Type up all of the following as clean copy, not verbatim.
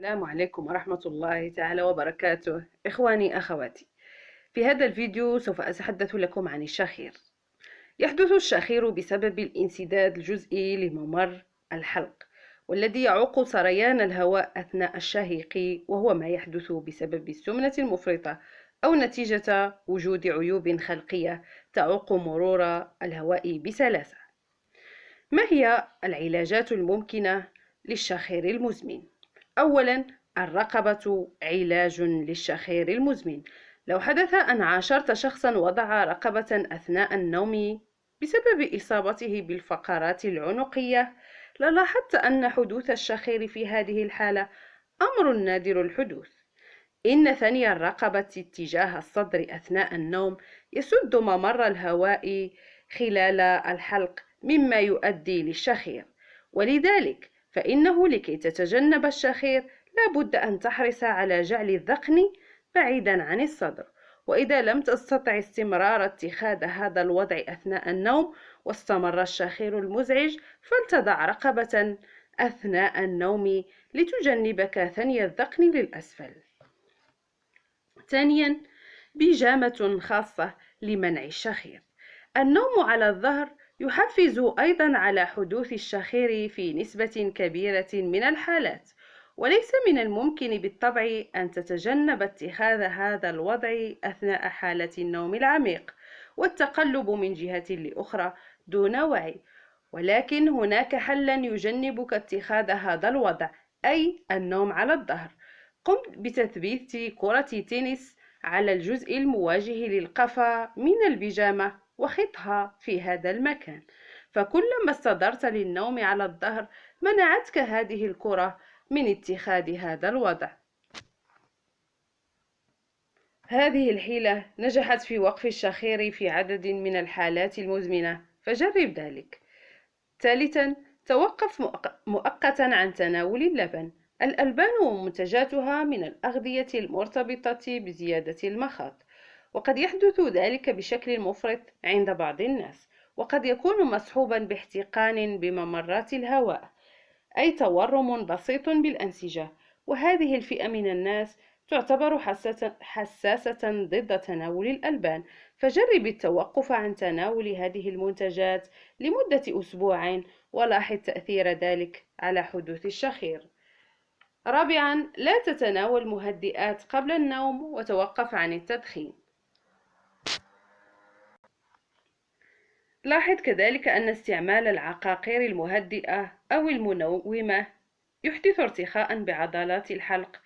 السلام عليكم ورحمة الله تعالى وبركاته. إخواني أخواتي، في هذا الفيديو سوف أتحدث لكم عن الشخير. يحدث الشخير بسبب الانسداد الجزئي لممر الحلق، والذي يعوق سريان الهواء أثناء الشهيق، وهو ما يحدث بسبب السمنة المفرطة أو نتيجة وجود عيوب خلقية تعوق مرور الهواء بسلاسة. ما هي العلاجات الممكنة للشخير المزمن؟ أولا، الرقبة علاج للشخير المزمن. لو حدث أن عاشرت شخصا وضع رقبة أثناء النوم بسبب إصابته بالفقرات العنقية، للاحظت أن حدوث الشخير في هذه الحالة أمر نادر الحدوث. إن ثني الرقبة اتجاه الصدر أثناء النوم يسد ممر الهواء خلال الحلق، مما يؤدي للشخير. ولذلك فإنه لكي تتجنب الشخير لا بد أن تحرص على جعل الذقن بعيدا عن الصدر. وإذا لم تستطع استمرار اتخاذ هذا الوضع أثناء النوم واستمر الشخير المزعج، فلتضع رقبة أثناء النوم لتجنبك ثني الذقن للأسفل. ثانيا، بيجامة خاصة لمنع الشخير. النوم على الظهر يحفز أيضا على حدوث الشخير في نسبة كبيرة من الحالات، وليس من الممكن بالطبع أن تتجنب اتخاذ هذا الوضع أثناء حالة النوم العميق والتقلب من جهة لأخرى دون وعي، ولكن هناك حلا يجنبك اتخاذ هذا الوضع، أي النوم على الظهر. قم بتثبيت كرة تنس على الجزء المواجه للقفا من البيجامة وخطها في هذا المكان، فكلما استدرت للنوم على الظهر منعتك هذه الكرة من اتخاذ هذا الوضع. هذه الحيلة نجحت في وقف الشخير في عدد من الحالات المزمنة، فجرب ذلك. ثالثا، توقف مؤقتا عن تناول اللبن. الألبان ومنتجاتها من الأغذية المرتبطة بزيادة المخاط، وقد يحدث ذلك بشكل مفرط عند بعض الناس، وقد يكون مصحوبا باحتقان بممرات الهواء، أي تورم بسيط بالأنسجة. وهذه الفئة من الناس تعتبر حساسة ضد تناول الألبان، فجرب التوقف عن تناول هذه المنتجات لمدة أسبوع ولاحظ تأثير ذلك على حدوث الشخير. رابعا، لا تتناول مهدئات قبل النوم وتوقف عن التدخين. لاحظ كذلك أن استعمال العقاقير المهدئة أو المنومة يحدث ارتخاء بعضلات الحلق،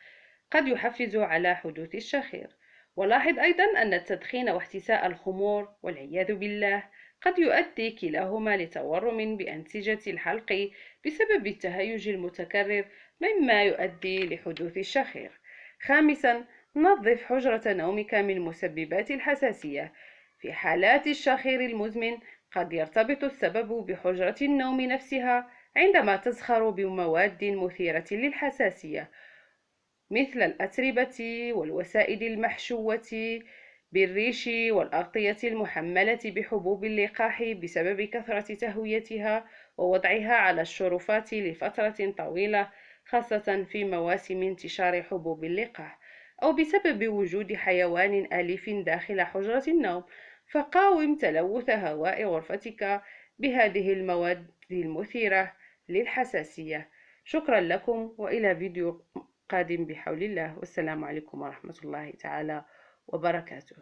قد يحفز على حدوث الشخير. ولاحظ أيضا أن التدخين واحتساء الخمور والعياذ بالله قد يؤدي كلاهما لتورم بأنسجة الحلق بسبب التهيج المتكرر، مما يؤدي لحدوث الشخير. خامسا، نظف حجرة نومك من مسببات الحساسية. في حالات الشخير المزمن قد يرتبط السبب بحجرة النوم نفسها عندما تزخر بمواد مثيرة للحساسية، مثل الأتربة والوسائد المحشوة بالريش والأغطية المحملة بحبوب اللقاح بسبب كثرة تهويتها ووضعها على الشرفات لفترة طويلة، خاصة في مواسم انتشار حبوب اللقاح، أو بسبب وجود حيوان أليف داخل حجرة النوم. فقاوم تلوث هواء غرفتك بهذه المواد المثيرة للحساسية. شكرا لكم، وإلى فيديو قادم بحول الله، والسلام عليكم ورحمة الله تعالى وبركاته.